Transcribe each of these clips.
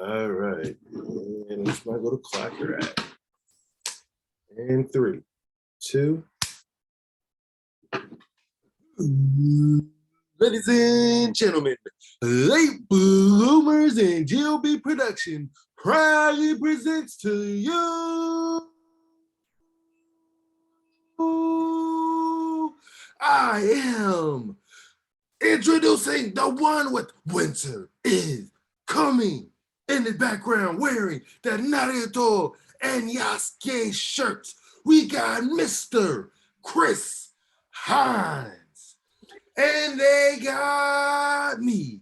All right. And it's my little clacker at. And 3, 2. Ladies and gentlemen, Late Bloomers and GLB Production proudly presents to you I am introducing the one with Winter is Coming in the background wearing the Naruto and Yasuke shirts. We got Mr. Chris Hines. And they got me.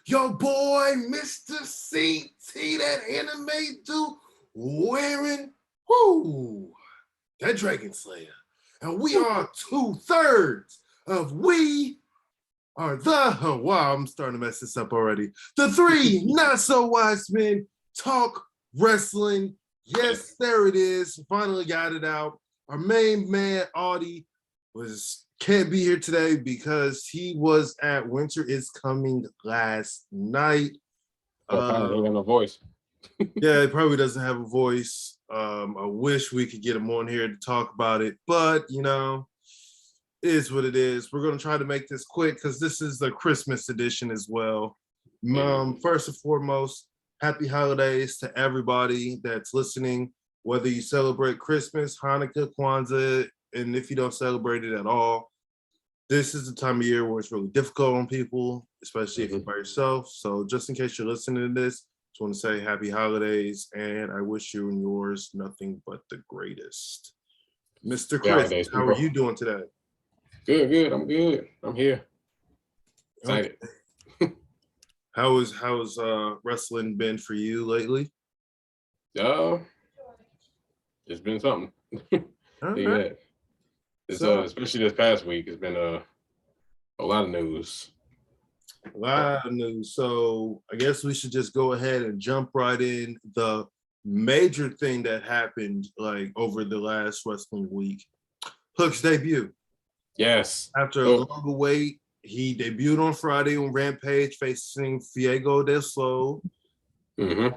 Your boy, Mr. CT, that anime dude, wearing, that Dragon Slayer. And we are 2/3 of We Are the, wow, I'm starting to mess this up already. The 3 Not So Wise Men Talk Wrestling. Yes, there it is. Finally got it out. Our main man, Audie, can't be here today because he was at Winter is Coming last night. He ain't got no voice. Yeah, he probably doesn't have a voice. I wish we could get him on here to talk about it, but you know, it is what it is. We're going to try to make this quick because this is the Christmas edition as well. First and foremost, happy holidays to everybody that's listening, whether you celebrate Christmas, Hanukkah, Kwanzaa, and if you don't celebrate it at all. This is the time of year where it's really difficult on people, especially if you're by yourself. So just in case you're listening to this, just want to say happy holidays, and I wish you and yours nothing but the greatest. Mr. Chris, how are you doing today? Good. I'm good. I'm here. Excited. Okay. How's wrestling been for you lately? It's been something. Right. Yeah. It's especially this past week, it's been a lot of news. A lot of news. So I guess we should just go ahead and jump right in. The major thing that happened like over the last wrestling week, Hook's debut. Yes. After a long wait, he debuted on Friday on Rampage facing Fuego del Sol. He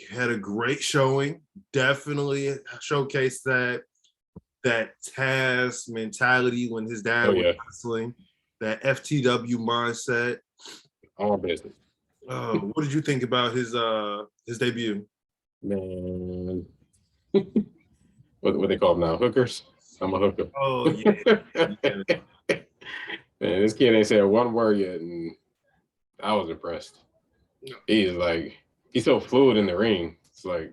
had a great showing. Definitely showcased that Taz mentality when his dad was wrestling, that FTW mindset. All business. What did you think about his debut? Man, what they call them now? Hookers. I'm a hooker. Oh yeah. Man, this kid ain't said one word yet, and I was impressed. He's so fluid in the ring. It's like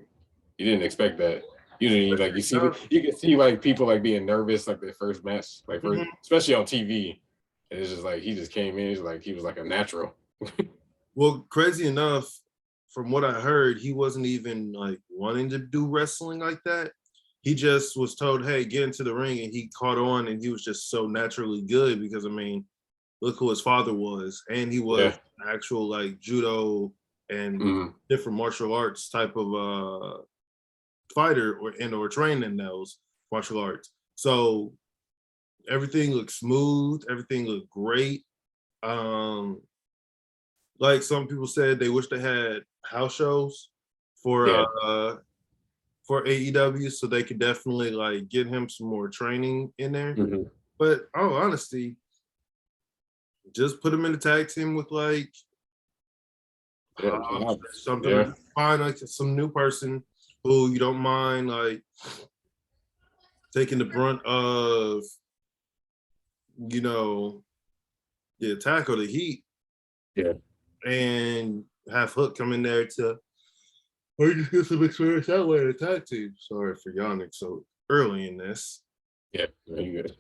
you didn't expect that. Usually, like you can see like people like being nervous like their first match, like especially on TV. And it's just like he just came in. He was like a natural. Well, crazy enough, from what I heard, he wasn't even like wanting to do wrestling like that. He just was told, "Hey, get into the ring," and he caught on, and he was just so naturally good because I mean, look who his father was, and he was an actual like judo and different martial arts type of fighter or trained in those martial arts. So everything looked smooth, everything looked great. Like some people said, they wish they had house shows for AEW, so they could definitely like get him some more training in there. But oh, honestly, just put him in the tag team with like something fine, like some new person who you don't mind like taking the brunt of, you know, the attack or the heat. Yeah. And have Hook come in there to or just get some experience that way in the tag team. Sorry for yawning so early in this. Yeah, you good.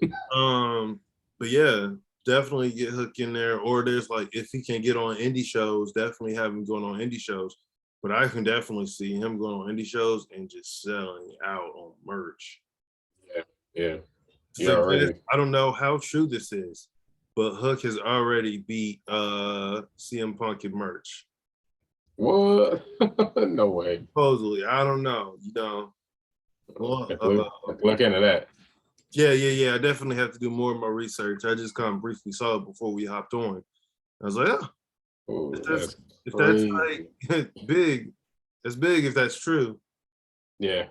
But yeah, definitely get Hook in there. Or there's like if he can get on indie shows, definitely have him going on indie shows. But I can definitely see him going on indie shows and just selling out on merch. Yeah. I don't know how true this is, but Hook has already beat CM Punk in merch. What? No way. Supposedly, I don't know. You know, look into that. Yeah. I definitely have to do more of my research. I just kind of briefly saw it before we hopped on. I was like, oh, Oh, If that's that's if that's crazy. like big, that's big if that's true. Yeah,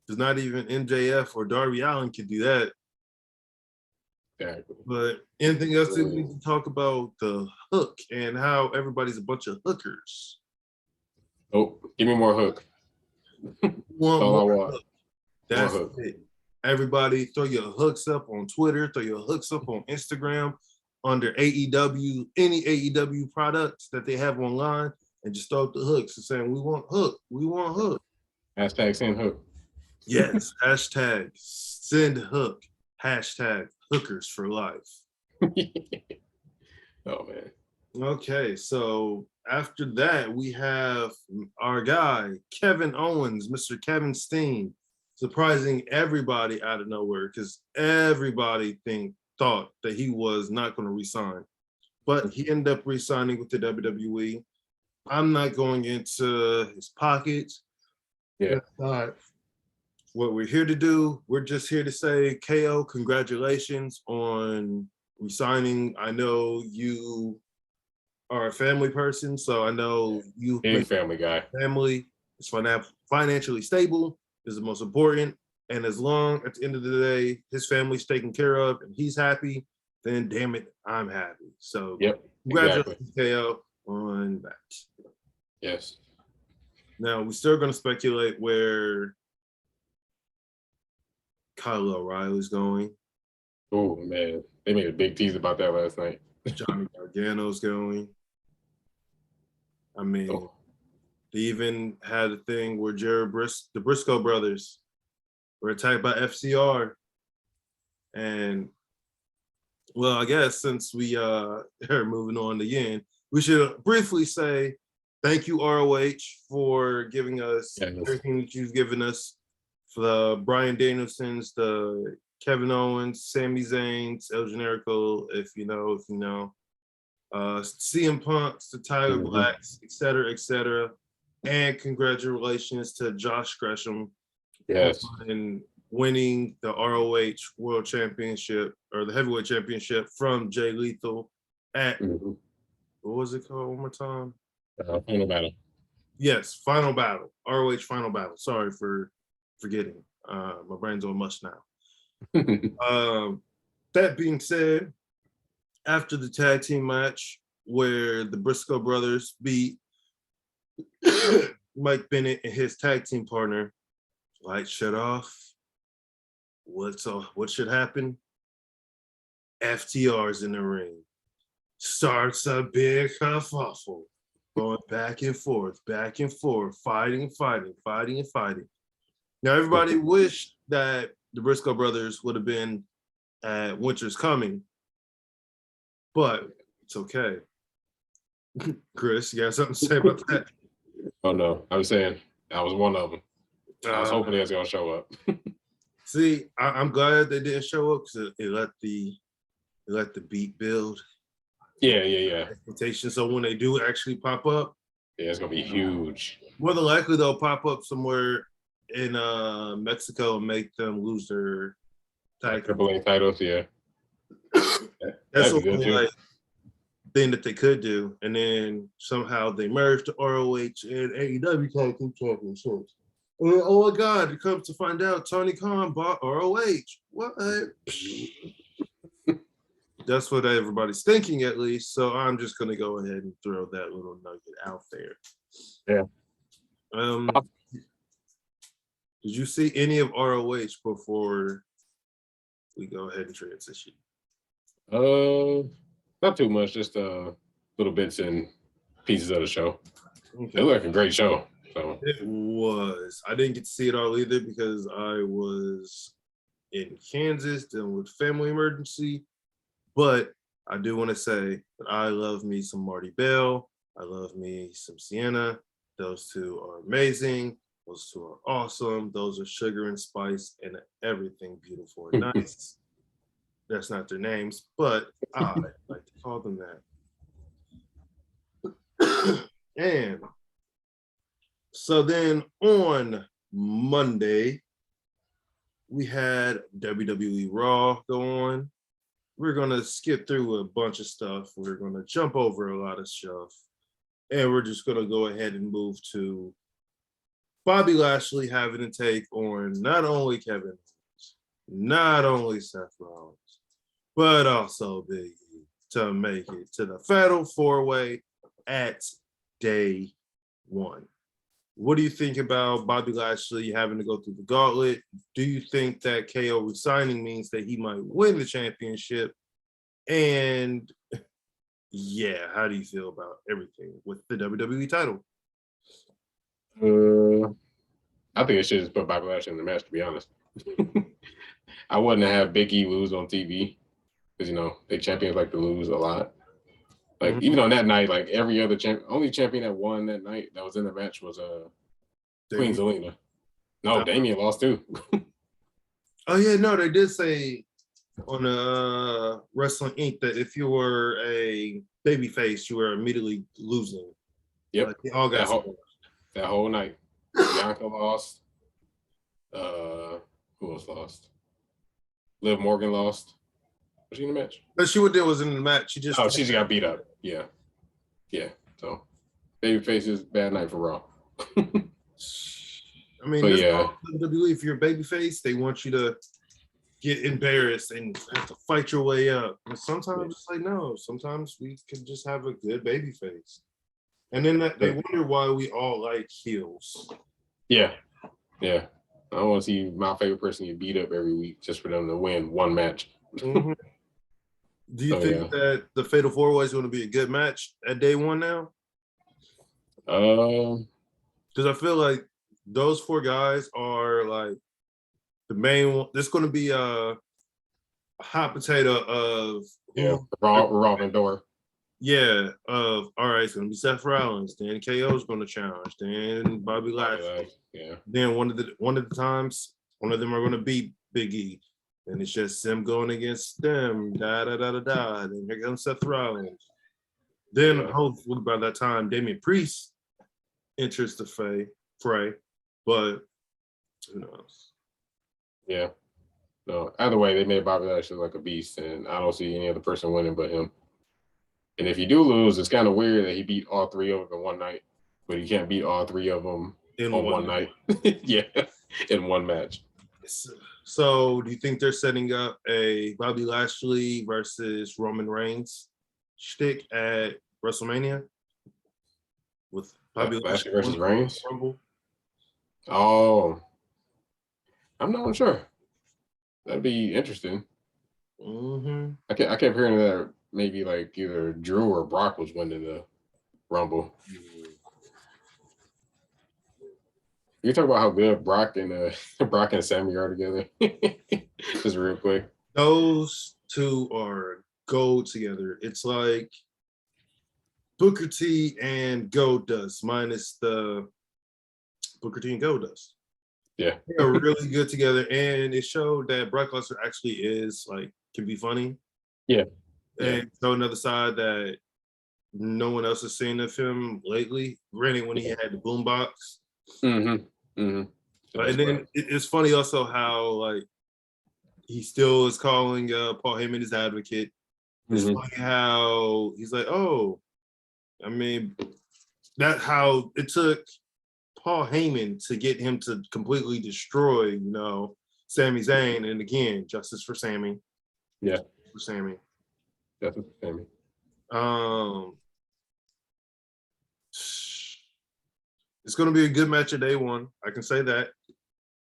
Because not even MJF or Darby Allin can do that. exactly. But anything else that we need to talk about the hook and how everybody's a bunch of hookers? Oh, give me more hook. That's Want all I more want. hook. More That's hook. it. Everybody throw your hooks up on Twitter, throw your hooks up on Instagram under AEW, any AEW products that they have online, and just throw up the hooks and saying, we want hook, we want hook. Hashtag send hook. Yes, hashtag send hook, hashtag hookers for life. Oh man. Okay, so after that, we have our guy, Kevin Owens, Mr. Kevin Steen, surprising everybody out of nowhere because everybody thought that he was not going to resign. But he ended up resigning with the WWE. I'm not going into his pockets. Yeah. That's not what we're here to do. We're just here to say, KO, congratulations on resigning. I know you are a family person, so I know you Big make family guy. family is financially stable is the most important. And as long at the end of the day, his family's taken care of and he's happy, then damn it, I'm happy. So Yep. congratulations, Exactly. KO, on that. Yes. Now we're still gonna speculate where Kyle O'Reilly's going, Oh man. They made a big tease about that last night. Johnny Gargano's going. I mean, Oh. they even had a thing where the Briscoe brothers were attacked by FCR. And well, I guess since we are moving on again, we should briefly say thank you, ROH, for giving us everything that you've given us for the Brian Danielsons, the Kevin Owens, Sami Zayn's, El Generico, if you know, CM Punk's, the Tyler Blacks, et cetera, and congratulations to Josh Gresham Yes. on winning the ROH World Championship or the Heavyweight Championship from Jay Lethal at what was it called one more time? Final battle. Yes, Final Battle, ROH Final Battle. Sorry for forgetting. My brain's on mush now. That being said, after the tag team match where the Briscoe brothers beat Mike Bennett and his tag team partner, lights shut off. What should happen? FTR's in the ring. Starts a big kerfuffle. Going back and forth, fighting. Now, everybody wished that the Briscoe brothers would have been at Winter's Coming, but it's okay. Chris, you got something to say about that? Oh no, I'm saying I was one of them. I was hoping they was gonna show up. See, I'm glad they didn't show up because it let the beat build. Yeah. Expectation. So when they do actually pop up, Yeah, it's gonna be huge. more than likely they'll pop up somewhere in Mexico and make them lose their tag titles. Yeah, that's that'd be good too. Like thing that they could do, and then somehow they merge the ROH and AEW tag team championships. And then, oh my God, it comes to find out Tony Khan bought ROH. What? That's what everybody's thinking, at least. So I'm just gonna go ahead and throw that little nugget out there. Yeah. Did you see any of ROH before we go ahead and transition? Not too much, just little bits and pieces of the show. Okay. It looked like a great show. So it was. I didn't get to see it all either because I was in Kansas dealing with family emergency. But I do want to say that I love me some Marty Bell. I love me some Sienna. Those two are amazing. Those two are awesome. Those are sugar and spice and everything beautiful and nice. That's not their names, but I like to call them that. And so then on Monday, we had WWE Raw go on. we're gonna skip through a bunch of stuff. We're gonna jump over a lot of stuff, and we're just gonna go ahead and move to Bobby Lashley having a take on not only Kevin Owens, not only Seth Rollins, but also Big E to make it to the Fatal 4-Way at day one. What do you think about Bobby Lashley having to go through the gauntlet? Do you think that KO resigning means that he might win the championship? And yeah, how do you feel about everything with the WWE title? I think it should just put Bobby Lashley in the match, to be honest. I wouldn't have Big E lose on TV because, big champions like to lose a lot. Like, even on that night, like every other only champion that won that night that was in the match was Queen Zelina. No, Damien lost too. Oh, yeah, no, they did say on Wrestling Inc. that if you were a babyface, you were immediately losing. Yep. Like, they all got that whole night. Bianca lost. Who else lost? Liv Morgan lost. Was she in the match? But she was in the match. She just got beat up. Yeah. So babyfaces, bad night for Raw. I mean, WWE, if you're a babyface, they want you to get embarrassed and have to fight your way up. And sometimes it's like, no, sometimes we can just have a good babyface. And then they wonder why we all like heels. Yeah. I don't want to see my favorite person get beat up every week just for them to win one match. Mm-hmm. Do you think that the Fatal 4-Way is going to be a good match at day one now? Because I feel like those four guys are like the main one. There's going to be a hot potato of Raw and Door. Yeah, all right, it's gonna be Seth Rollins, then KO is gonna challenge, then Bobby Lashley. Yeah. Then one of the times, one of them are gonna beat Big E. And it's just them going against them. Then here comes Seth Rollins. Then hopefully by that time, Damian Priest enters the fray. But who knows? Yeah. No, either way, they made Bobby Lashley like a beast, and I don't see any other person winning but him. And if you do lose, it's kind of weird that he beat all three of them in one night, but he can't beat all three of them on one night. Yeah, in one match. So do you think they're setting up a Bobby Lashley versus Roman Reigns shtick at WrestleMania? With Bobby Lashley versus Reigns? Rumble? Oh, I'm not sure. That'd be interesting. Mm-hmm. I kept hearing that maybe like either Drew or Brock was winning the Rumble. You talk about how good Brock and Sammy are together. Just real quick. Those two are gold together. It's like Booker T and Goldust minus the Booker T and Goldust. Yeah. They are really good together. And it showed that Brock Lesnar actually can be funny. Yeah. And so another side that no one else has seen of him lately. Granted, when he had the boombox. Mm-hmm. Mm-hmm. And then it's funny also how like he still is calling Paul Heyman his advocate. It's funny how he's like, oh, I mean, that's how it took Paul Heyman to get him to completely destroy, Sami Zayn. And again, justice for Sami. Yeah. For Sami. Justice for Sami. It's going to be a good match at day one. I can say that.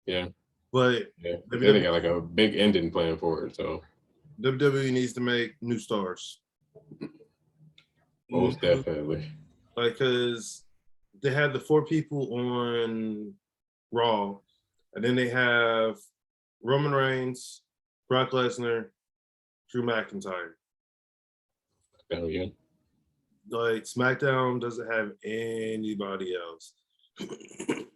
Yeah. But they got like a big ending plan for it. So WWE needs to make new stars. Most definitely. Because they had the four people on Raw, and then they have Roman Reigns, Brock Lesnar, Drew McIntyre. Oh, yeah. Like, SmackDown doesn't have anybody else. They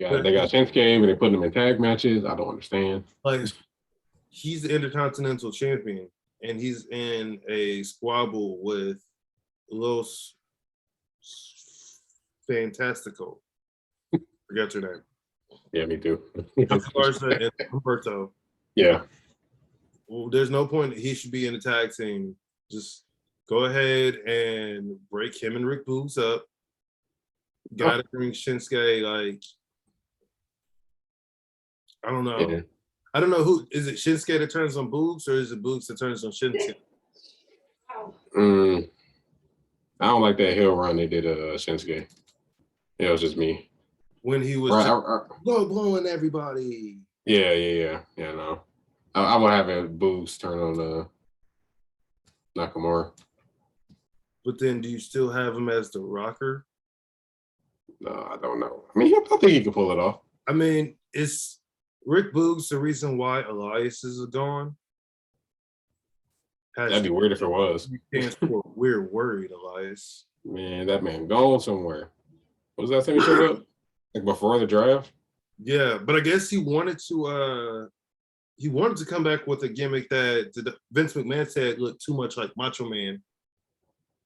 got Shinsuke, but they put them in tag matches. I don't understand. Like, he's the Intercontinental Champion, and he's in a squabble with Los Fantastico. Forget your name. Yeah, me too. Garza and Humberto. Yeah. Well, there's no point that he should be in the tag team. Just go ahead and break him and Rick Boogs up. Gotta bring Shinsuke. Like, I don't know. Yeah. I don't know who is it. Shinsuke that turns on Boogs, or is it Boogs that turns on Shinsuke? I don't like that hill run they did Shinsuke. It was just me. When he was blowing everybody. Yeah. No, I would have a Boogs turn on Nakamura. But then, do you still have him as the rocker? No, I don't know. I mean, I think he can pull it off. I mean, is Rick Boogs the reason why Elias is gone? That'd be weird if it was. We're worried, Elias. Man, that man gone somewhere. Was that time he showed up? Like before the draft? Yeah, but I guess he wanted to come back with a gimmick that Vince McMahon said looked too much like Macho Man.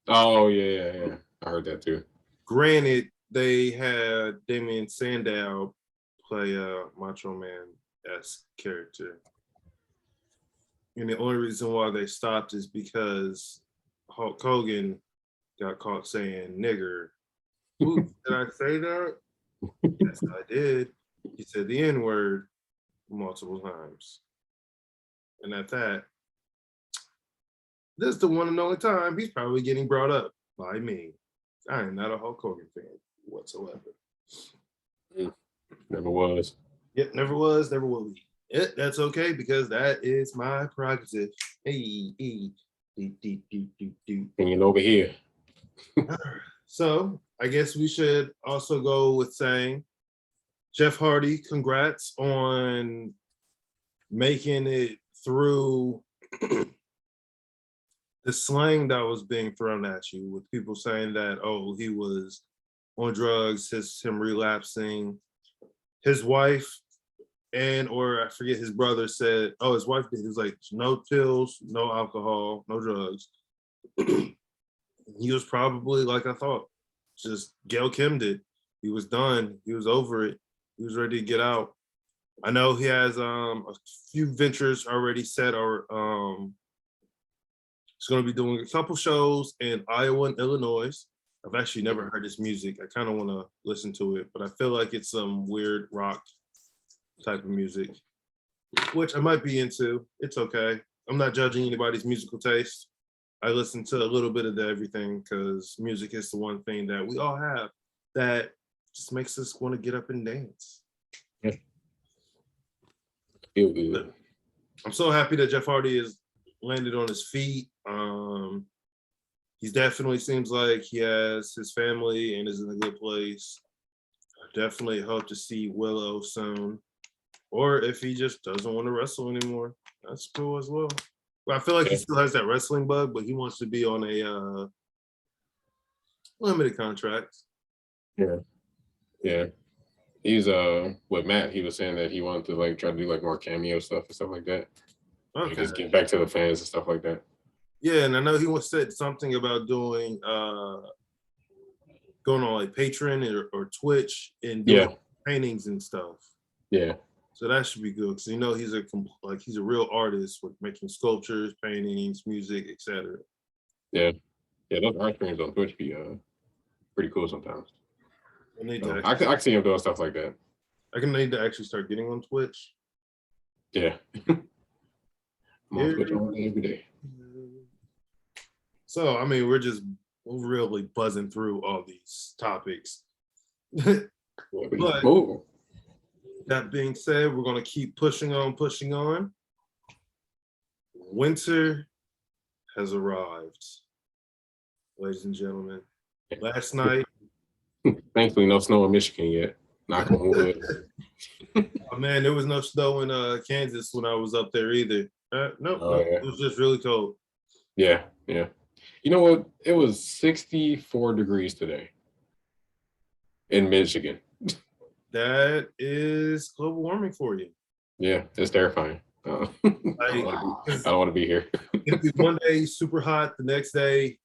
Oh yeah. I heard that too. Granted, they had Damien Sandow play a Macho Man-esque character. And the only reason why they stopped is because Hulk Hogan got caught saying nigger. Ooh, did I say that? Yes, I did. He said the N-word multiple times. And at that, this is the one and only time he's probably getting brought up by me. I am not a Hulk Hogan fan whatsoever. Never was. Yep, never was, never will be. That's okay because that is my prerogative. Hey. And over here. So I guess we should also go with saying, Jeff Hardy, congrats on making it through the slang that was being thrown at you, with people saying that, oh, he was on drugs, him relapsing. His wife or I forget, his brother said, oh, his wife did. He was like, no pills, no alcohol, no drugs. He was probably like I thought, just Gail Kim did. He was done. He was over it. He was ready to get out. I know he has a few ventures already set, or he's going to be doing a couple shows in Iowa and Illinois. I've actually never heard his music. I kind of want to listen to it, but I feel like it's some weird rock type of music, which I might be into. It's okay. I'm not judging anybody's musical taste. I listen to a little bit of everything because music is the one thing that we all have that just makes us want to get up and dance. Yeah. Feel good. I'm so happy that Jeff Hardy has landed on his feet. He definitely seems like he has his family and is in a good place. I definitely hope to see Willow soon. Or if he just doesn't want to wrestle anymore, that's cool as well. But I feel like he still has that wrestling bug, but he wants to be on a limited contract. Yeah. He's with Matt, he was saying that he wanted to like try to do like more cameo stuff and stuff like that. Okay. Just get back to the fans and stuff like that. Yeah, and I know he said something about doing going on like Patreon or Twitch and doing paintings and stuff. Yeah. So that should be good because he's a real artist with making sculptures, paintings, music, etc. Yeah, those art streams on Twitch be pretty cool sometimes. I can see him doing stuff like that. I need to actually start getting on Twitch. Yeah. I'm on Twitch all day, every day. So, I mean, we're really buzzing through all these topics. But that being said, we're going to keep pushing on. Winter has arrived, ladies and gentlemen. Last night. Thankfully, no snow in Michigan yet. Knock on wood. Oh, man, there was no snow in Kansas when I was up there either. No, it was just really cold. Yeah. You know what? It was 64 degrees today in Michigan. That is global warming for you. Yeah, it's terrifying. I don't want to be here. It'd be one day super hot, the next day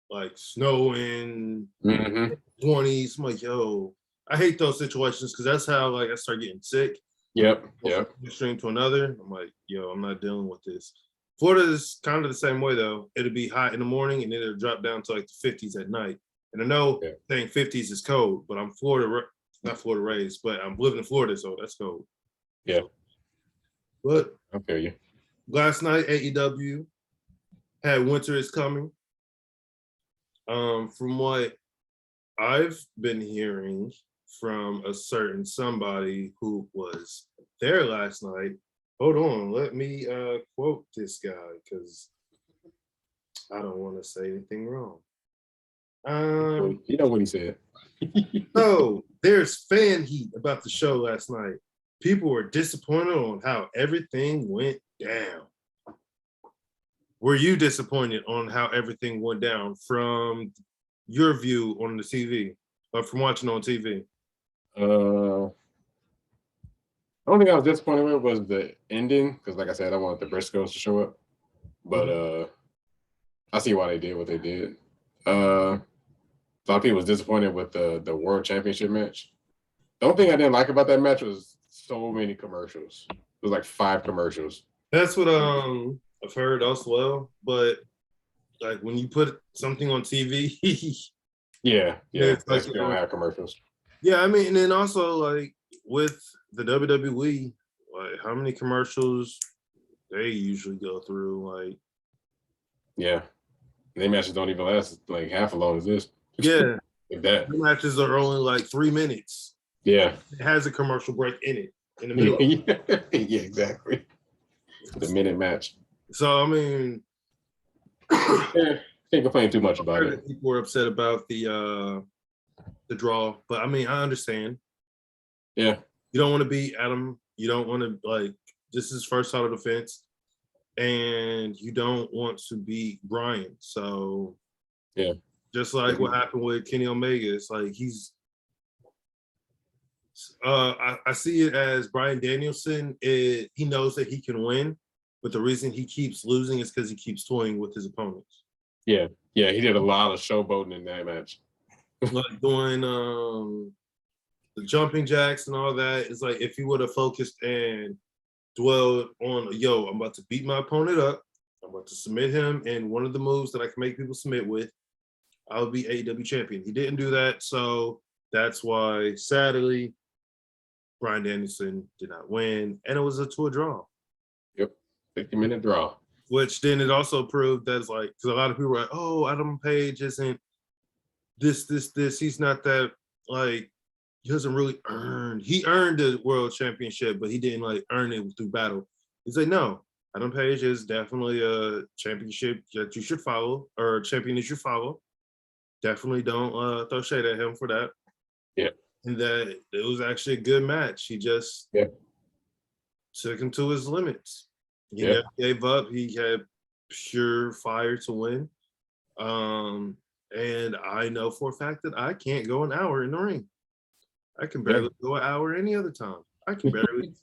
like snowing, 20s. I'm like, yo, I hate those situations because that's how like I start getting sick. Yep. Go from Yep. one extreme to another. I'm like, yo, I'm not dealing with this. Florida is kind of the same way though. It'll be hot in the morning and then it'll drop down to like the 50s at night. And I know Yeah. saying 50s is cold, but I'm not Florida raised, but I'm living in Florida, so that's cold. Yeah. But I feel you. last night, AEW had Winter is Coming. From what I've been hearing from a certain somebody who was there last night. Hold on, let me quote this guy because I don't want to say anything wrong. You know what he said. So there's fan heat about the show last night. People were disappointed on how everything went down. Were you disappointed on how everything went down from your view on the TV or from watching on TV? The only thing I was disappointed with was the ending because, like I said, I wanted the Briscoes to show up, but I see why they did what they did. A lot of people was disappointed with the World Championship match. The only thing I didn't like about that match was so many commercials. It was like 5 commercials. That's what I've heard as well. But like when you put something on TV, Yeah, it's that's like we don't have commercials. yeah, I mean, and then also like with the WWE, like how many commercials they usually go through? Like Yeah, they matches don't even last like half as long as this. yeah, Like that. the matches are only like 3 minutes. Yeah, It has a commercial break in it in the middle. yeah, exactly. The minute match. So I mean, Yeah, can't complain too much about it. people were upset about the draw, but I mean, I understand. Yeah, You don't want to beat Adam. You don't want to like this is first title defense, and you don't want to beat Brian. So yeah, just like what happened with Kenny Omega, it's like he's. I see it as Brian Danielson. He knows that he can win, but the reason he keeps losing is because he keeps toying with his opponents. yeah. He did a lot of showboating in that match. Like doing the jumping jacks and all that. It's like if he would have focused and dwelled on, yo, I'm about to beat my opponent up. I'm about to submit him. And one of the moves that I can make people submit with, I'll be AEW champion. He didn't do that. So that's why, sadly, Brian Danielson did not win. And it was to a draw. Yep. 50-minute draw. Which then it also proved that it's like, because a lot of people were like, oh, Adam Page isn't this. He's not that, like, he doesn't really he earned the world championship, but he didn't like earn it through battle. He's like, no, Adam Page is definitely a championship that you should follow, or a champion that you follow. Definitely don't throw shade at him for that. Yeah. And that it was actually a good match. He just took him to his limits. He never gave up. He had pure fire to win. And I know for a fact that I can't go an hour in the ring. I can barely go an hour any other time. I can barely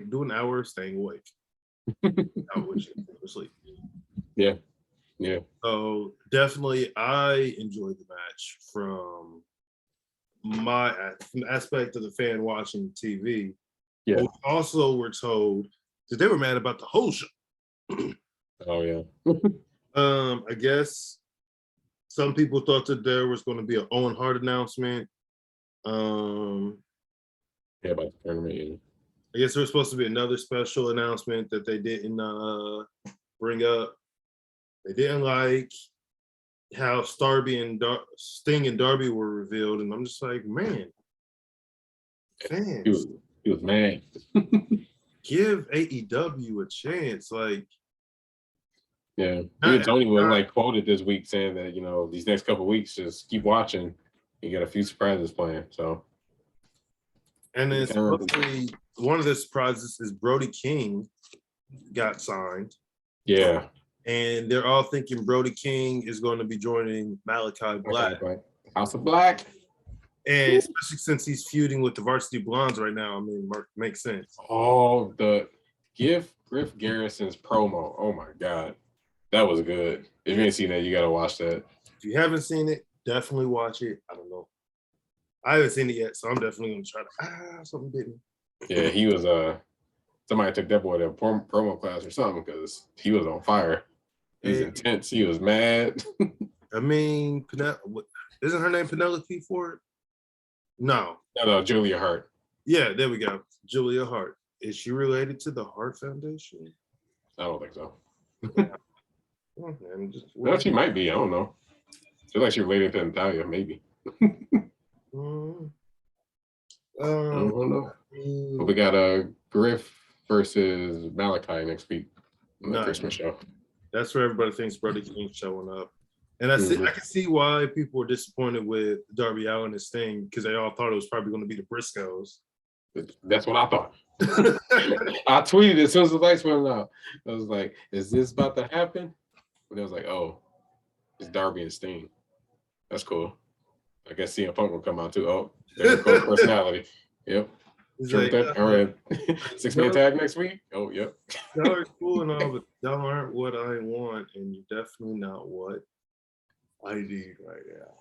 do an hour of staying awake. Not wishing to sleep. Yeah. So definitely, I enjoyed the match from the aspect of the fan watching TV. Yeah. We also were told that they were mad about the whole show. Oh yeah. I guess some people thought that there was going to be an Owen Hart announcement. About the tournament. I guess there was supposed to be another special announcement that they didn't bring up. They didn't like how Sting and Darby were revealed, and I'm just like, man, fans, he was mad. give AEW a chance. Like, yeah, even Tony was like quoted this week saying that these next couple of weeks just keep watching. You got a few surprises planned. So, and then supposedly one of the surprises is Brody King got signed. Yeah. And they're all thinking Brody King is going to be joining Malachi Black. House of Black. And especially since he's feuding with the Varsity Blondes right now, I mean, makes sense. Oh, give Griff Garrison's promo. Oh my God. That was good. If you ain't seen that, you got to watch that. If you haven't seen it, definitely watch it. I don't know. I haven't seen it yet, so I'm definitely going to try to, something bit me. Yeah, he was somebody took that boy to a promo class or something because he was on fire. He was Hey, intense. He was mad. I mean, isn't her name Penelope Ford? No. No, Julia Hart. Yeah, there we go. Julia Hart. Is she related to the Hart Foundation? I don't think so. Well, She might be. I don't know. I feel like she's related to Natalia, maybe. mm, I don't know. But we got Griff versus Malachi next week on the Christmas show. That's where everybody thinks Brother King's showing up. And I can see why people were disappointed with Darby Allin and Sting because they all thought it was probably going to be the Briscoes. That's what I thought. I tweeted as soon as the lights went out. I was like, is this about to happen? And I was like, oh, it's Darby and Sting. That's cool. I guess CM Punk will come out too. Oh, there's a personality. Yep. Sure like, that. All right. 6-man tag next week. Oh, yep. Y'all are cool and all, but y'all aren't what I want, and you're definitely not what I need right now.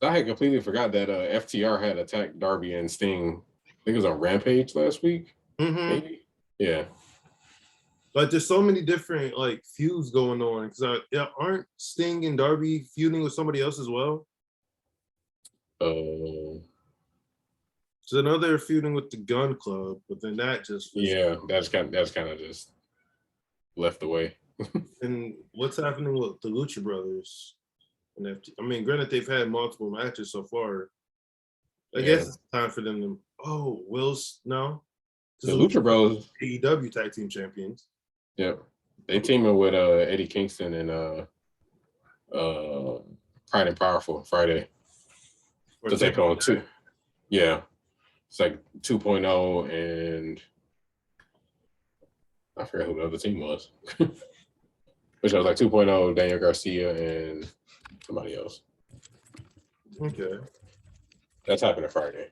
I had completely forgot that FTR had attacked Darby and Sting. I think it was on Rampage last week. Maybe. Yeah. Like there's so many different like feuds going on because aren't Sting and Darby feuding with somebody else as well? So I know they're feuding with the Gun Club, but then that just that's kind of just left away. And what's happening with the Lucha Brothers? And I mean, granted, they've had multiple matches so far. I guess it's time for them to. Oh, no. The Lucha Bros, AEW Tag Team Champions. Yep, they teaming with Eddie Kingston and Pride and Powerful Friday to take on two. Yeah, it's like 2.0 and I forgot who the other team was. Which was like 2.0, Daniel Garcia and somebody else. Okay. That's happening Friday.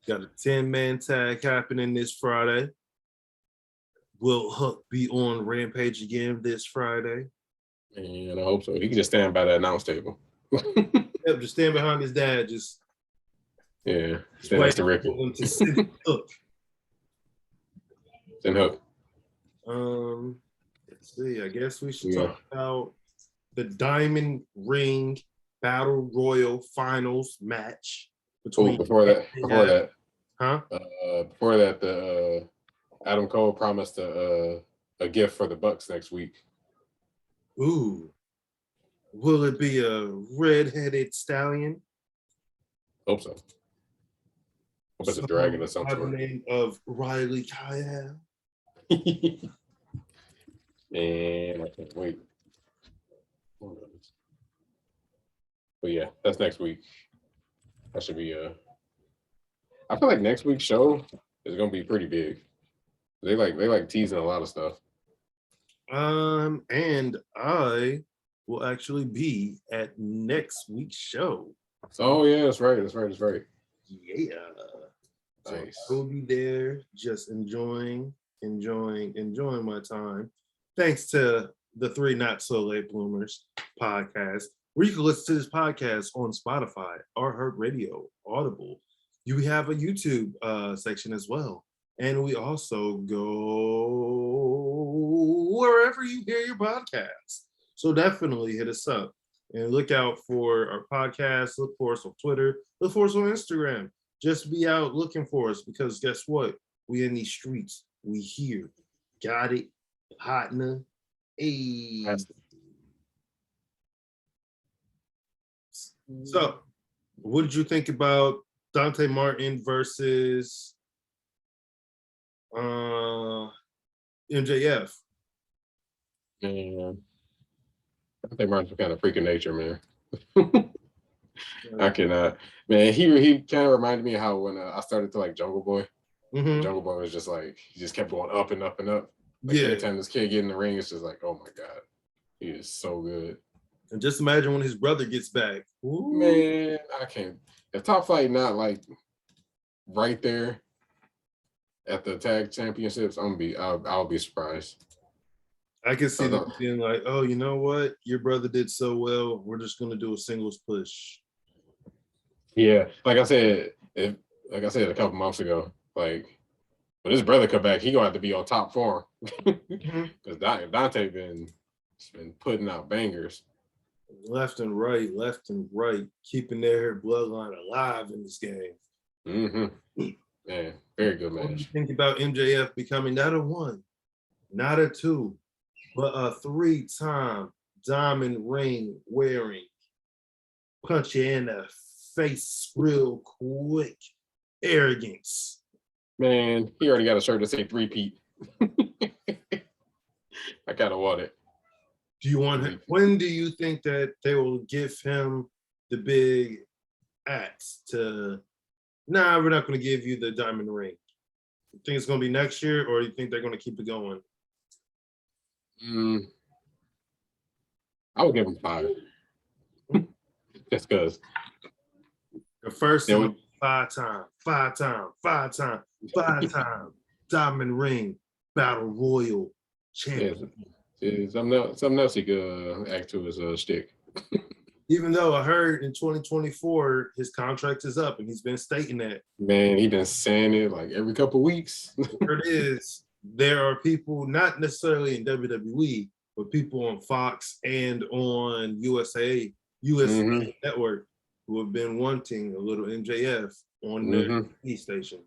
Got a 10-man tag happening this Friday. Will Hook be on Rampage again this Friday? And I hope so. He can just stand by that announce table. Yep, just stand behind his dad. Stand next to Ricky. To send Hook. Send Hook. Let's see. I guess we should talk about the Diamond Ring Battle Royal Finals match between. Before that, Before that, the Adam Cole promised a gift for the Bucks next week. Ooh, will it be a red-headed stallion? Hope so. Hope it's a dragon or something. By the name of Riley Kyle. And I can't wait. But yeah, that's next week. That should be I feel like next week's show is gonna be pretty big. They like teasing a lot of stuff. And I will actually be at next week's show. Oh yeah, that's right. Yeah. Nice. So I will be there just enjoying my time. Thanks to the 3 Not So Late Bloomers podcast, where you can listen to this podcast on Spotify, iHeartRadio, Audible. You have a YouTube section as well. And we also go wherever you hear your podcast. So definitely hit us up and look out for our podcast. Look for us on Twitter. Look for us on Instagram. Just be out looking for us because guess what? We in these streets. We here. Got it. Hotna. Hey. So, what did you think about Dante Martin versus MJF? Man, Dante Martin's kind of freak of nature, man. I cannot. Man, he kind of reminded me of how when I started to like Jungle Boy. Jungle Boy was just like, he just kept going up and up and up. Like every time this kid get in the ring, it's just like, oh my God, he is so good. And just imagine when his brother gets back. Ooh. Man, I can't. If Top Flight not like right there at the tag championships, I'll be surprised. I can see them being like, oh, you know what? Your brother did so well. We're just gonna do a singles push. Yeah, like I said a couple months ago, Like when his brother come back, he gonna have to be on top form Mhm. because Dante been putting out bangers. Left and right, keeping their bloodline alive in this game. Mm-hmm. Man, very good What do you match. think about MJF becoming not a one, not a two, but a three-time diamond ring wearing, punch you in the face real quick, arrogance? Man, he already got a shirt that say three-peat. I kind of want it. Do you want him? When do you think that they will give him the big axe to? Nah, we're not going to give you the diamond ring. You think it's going to be next year, or you think they're going to keep it going? I would give him 5. Just because. The first time, 5-time diamond ring battle royal champion. Yeah, something else he could act to his shtick. Even though I heard in 2024 his contract is up, and he's been stating that. Man, he been saying it like every couple weeks. There it is. There are people, not necessarily in WWE, but people on Fox and on USA Network, who have been wanting a little MJF on their TV station.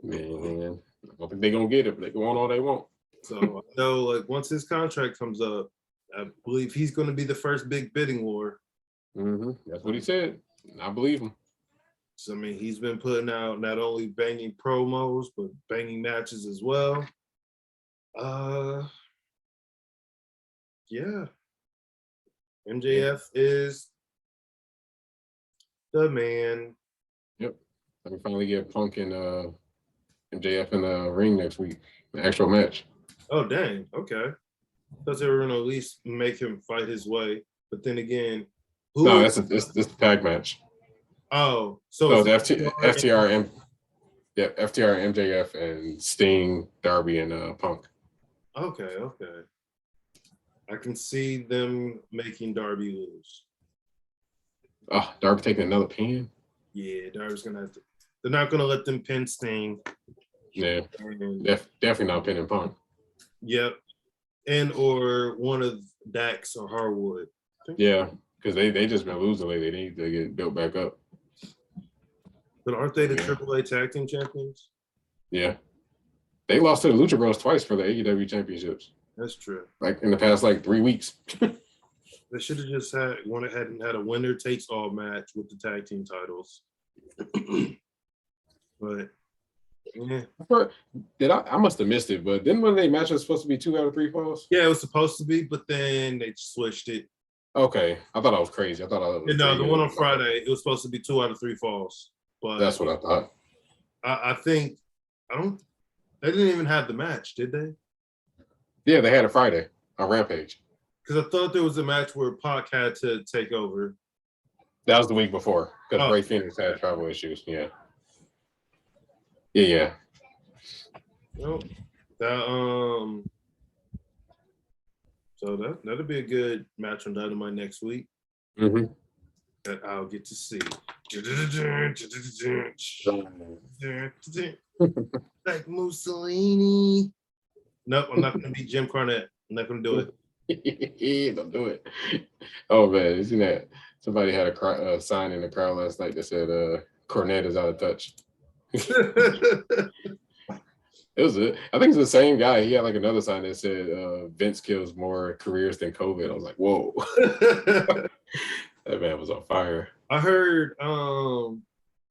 Man, I don't think they're gonna get it, but they can want all they want. So I know, like, once his contract comes up, I believe he's going to be the first big bidding war. That's what he said. I believe him. So I mean, he's been putting out not only banging promos but banging matches as well. Yeah, MJF is the man. Yep. I can finally get Punk and MJF in the ring next week. An actual match. Oh dang, okay. Thought they were gonna at least make him fight his way, but then again, no, it's the tag match. Oh, so the FTR MJF and Sting, Darby, and Punk. Okay. I can see them making Darby lose. Oh, Darby taking another pin? Yeah, Darby's gonna have to. They're not gonna let them pin Sting. Yeah, definitely not pinning Punk. Yep, and or one of Dax or Harwood. Yeah, because they just been losing lately. They need to get built back up. But aren't they the AAA Tag Team Champions? Yeah, they lost to the Lucha Bros twice for the AEW Championships. That's true. Like in the past, 3 weeks. They should have just had a winner takes all match with the tag team titles. But yeah, I must have missed it. But then when they match was supposed to be 2 out of 3 falls. Yeah, it was supposed to be, but then they switched it. Okay, I thought I was crazy. I thought I was. No, the one on Friday, it was supposed to be 2 out of 3 falls. But that's what I thought. I think they didn't even have the match, did they? Yeah, they had a Friday on Rampage. Because I thought there was a match where Pac had to take over. That was the week before because Ray Phoenix had travel issues. Yeah. Nope. So that'll be a good match on Dynamite next week. That I'll get to see. Like Mussolini. Nope, I'm not going to be Jim Cornette. I'm not going to do it. Don't do it. Oh man, you seen that? Somebody had a sign in the crowd last night that said Cornette is out of touch. I think it's the same guy. He had another sign that said Vince kills more careers than COVID. I was like, whoa. That man was on fire. I heard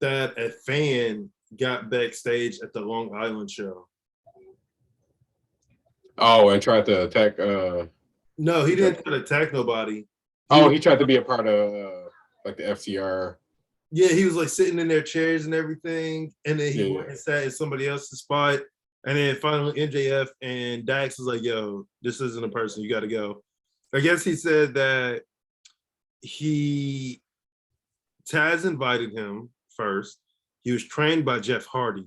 that a fan got backstage at the Long Island show. Oh, and tried to attack. No, he didn't try to attack nobody. He tried to be a part of the FTR. Yeah, he was sitting in their chairs and everything, and then he went and sat in somebody else's spot. And then finally, MJF and Dax was like, "Yo, this isn't a person. You got to go." I guess he said that Taz invited him first. He was trained by Jeff Hardy,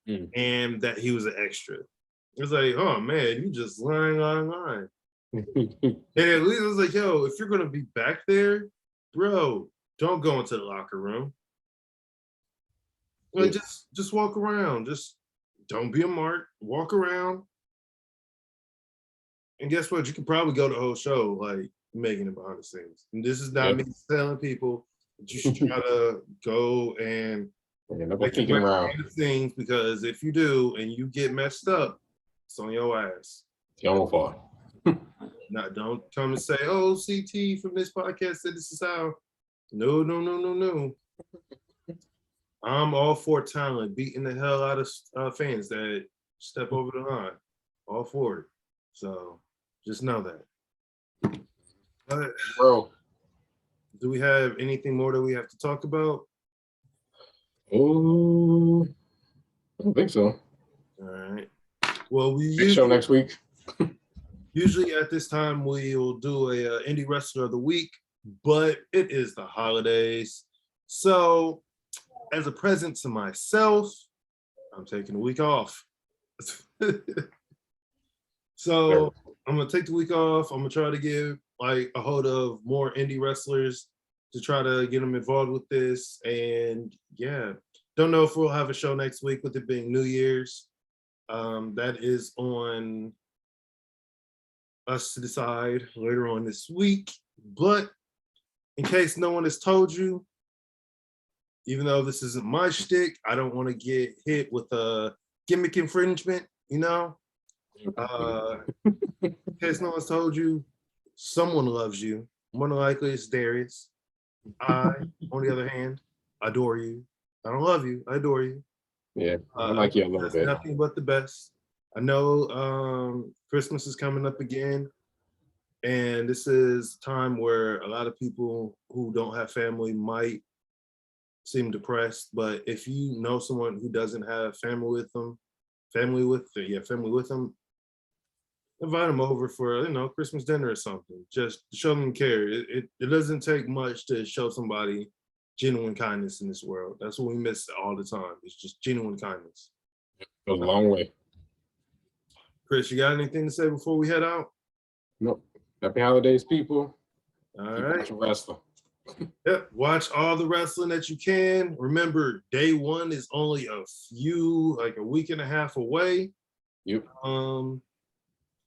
and that he was an extra. It was like, oh man, you just lying. And at least it was like, yo, if you're gonna be back there, bro, don't go into the locker room. Like just walk around. Just don't be a mark. Walk around. And guess what? You can probably go the whole show like making it behind the scenes. And this is not me telling people that you should try to go and make it behind the scenes, because if you do and you get messed up, it's on your ass. It's your own fault. Don't come and say, "Oh, CT from this podcast said this is how." No. I'm all for talent, beating the hell out of fans that step over the line. All for it. So just know that. But, bro, do we have anything more that we have to talk about? Oh, I don't think so. All right. Well, Show next week. Usually at this time we'll do a indie wrestler of the week, but it is the holidays. So as a present to myself, I'm taking a week off. So I'm gonna take the week off. I'm gonna try to get like a hold of more indie wrestlers to try to get them involved with this. And yeah, don't know if we'll have a show next week with it being New Year's. That is on us to decide later on this week. But in case no one has told you, even though this isn't my shtick, I don't want to get hit with a gimmick infringement, you know? In case no one's told you, someone loves you. More than likely it's Darius. I, on the other hand, adore you. I don't love you, I adore you. Yeah, I like you a little bit. Nothing but the best. I know Christmas is coming up again, and this is a time where a lot of people who don't have family might seem depressed. But if you know someone who doesn't have family with them, invite them over for Christmas dinner or something. Just show them care. It doesn't take much to show somebody genuine kindness in this world. That's what we miss all the time. It's just genuine kindness. It goes a long way. Chris, you got anything to say before we head out? Nope. Happy holidays, people. All right. Watch wrestling. Yep. Watch all the wrestling that you can. Remember, day one is only a week and a half away. Yep.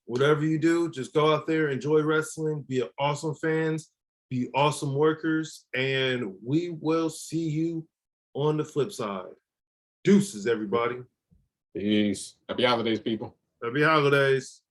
Whatever you do, just go out there, enjoy wrestling, be awesome fans, be awesome workers, and we will see you on the flip side. Deuces, everybody. Peace. Happy holidays, people. Happy holidays.